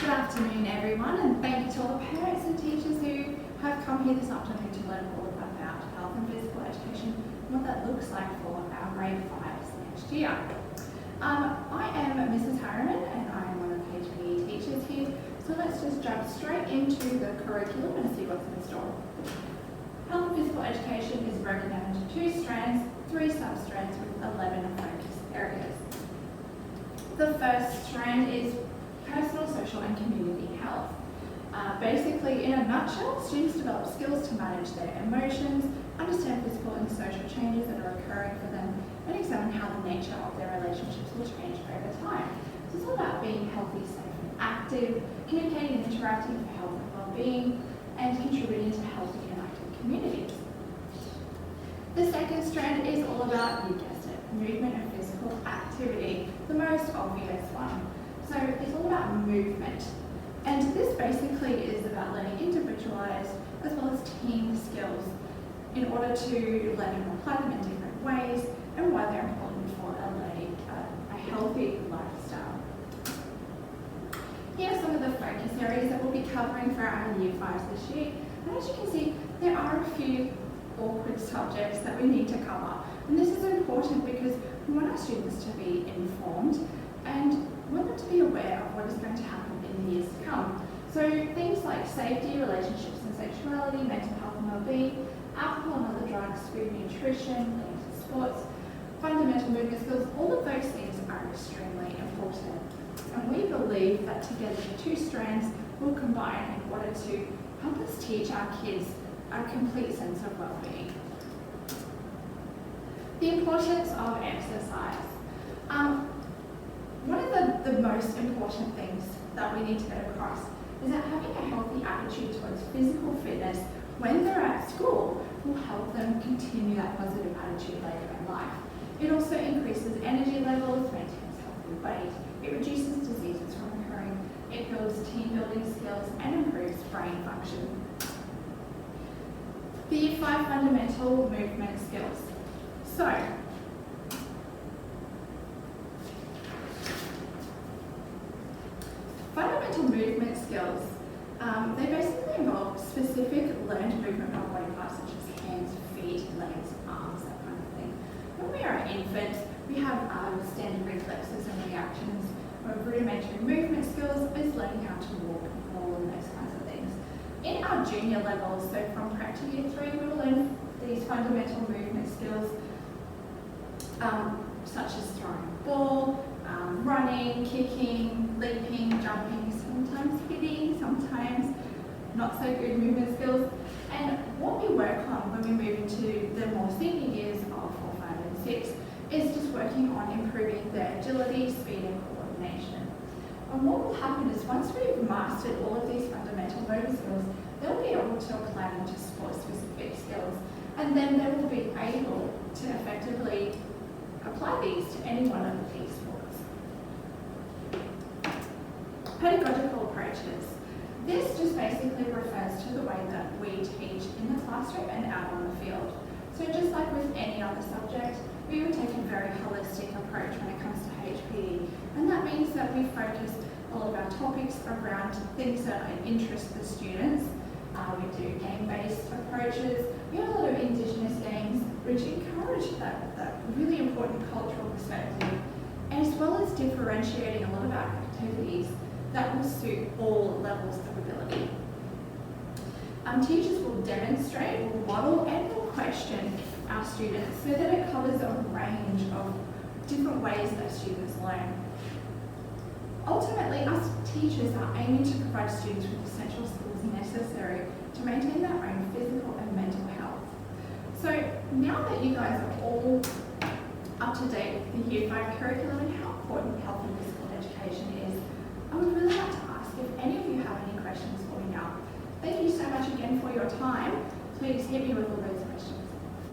Good afternoon everyone, and thank you to all the parents and teachers who have come here this afternoon to learn all about health and physical education and what that looks like for our grade 5s next year. I am Mrs. Harreman and I am one of the HPE teachers here, so let's just jump straight into the curriculum and see what's in store. Health and physical education is broken down into 2 strands, 3 sub-strands with 11 focus areas. The first strand is personal, social and community health. Basically, in a nutshell, students develop skills to manage their emotions, understand physical and social changes that are occurring for them, and examine how the nature of their relationships will change over time. So it's all about being healthy, safe and active, communicating and interacting for health and well-being, and contributing to healthy and active communities. The second strand is all about, you guessed it, movement and physical activity, the most obvious one. So it's all about movement. And this basically is about learning individualised as well as team skills in order to learn and apply them in different ways and why they're important for a healthy lifestyle. Here are some of the focus areas that we'll be covering for our Year 5s this year. And as you can see, there are a few awkward subjects that we need to cover. And this is important because we want our students to be informed and we want them to be aware of what is going to happen in the years to come. So things like safety, relationships and sexuality, mental health and well-being, alcohol and other drugs, food, nutrition, linked to sports, fundamental movement skills, all of those things are extremely important. And we believe that together the 2 strands will combine in order to help us teach our kids a complete sense of well-being. The importance of exercise. One of the most important things that we need to get across is that having a healthy attitude towards physical fitness when they're at school will help them continue that positive attitude later in life. It also increases energy levels, maintains healthy weight, it reduces diseases from occurring, it builds team building skills and improves brain function. The Year 5 fundamental movement skills. So, fundamental movement skills, they basically involve specific learned movement of body parts such as hands, feet, legs, arms, that kind of thing. When we are infants, we have standard reflexes and reactions. Rudimentary movement skills is learning how to walk and fall and those kinds of things. In our junior levels, so from prep to Year 3, we will learn these fundamental movement skills such as throwing a ball, running, kicking, leaping, jumping, sometimes hitting, sometimes not so good movement skills. And what we work on when we move into the more senior years of 4, 5 and 6 is just working on improving their agility, speed and coordination. And what will happen is once we've mastered all of these fundamental motor skills, they'll be able to apply them to sport-specific skills. And then they will be able to effectively apply these to any one of these sports. Pedagogical approaches. This just basically refers to the way that we teach in the classroom and out on the field. So just like with any other subject, we would take a very holistic approach when it comes to HPE. And that means that we focus all of our topics around things that interest the students. We do game-based approaches. We have a lot of Indigenous games which encourage that really important cultural perspective, as well as differentiating a lot of our activities that will suit all levels of ability. Teachers will demonstrate, will model and will question our students so that it covers a range of different ways that students learn. Ultimately, us teachers are aiming to provide students with essential skills necessary to maintain their own physical and mental health. So now that you guys are all up to date with the Year 5 curriculum and how important health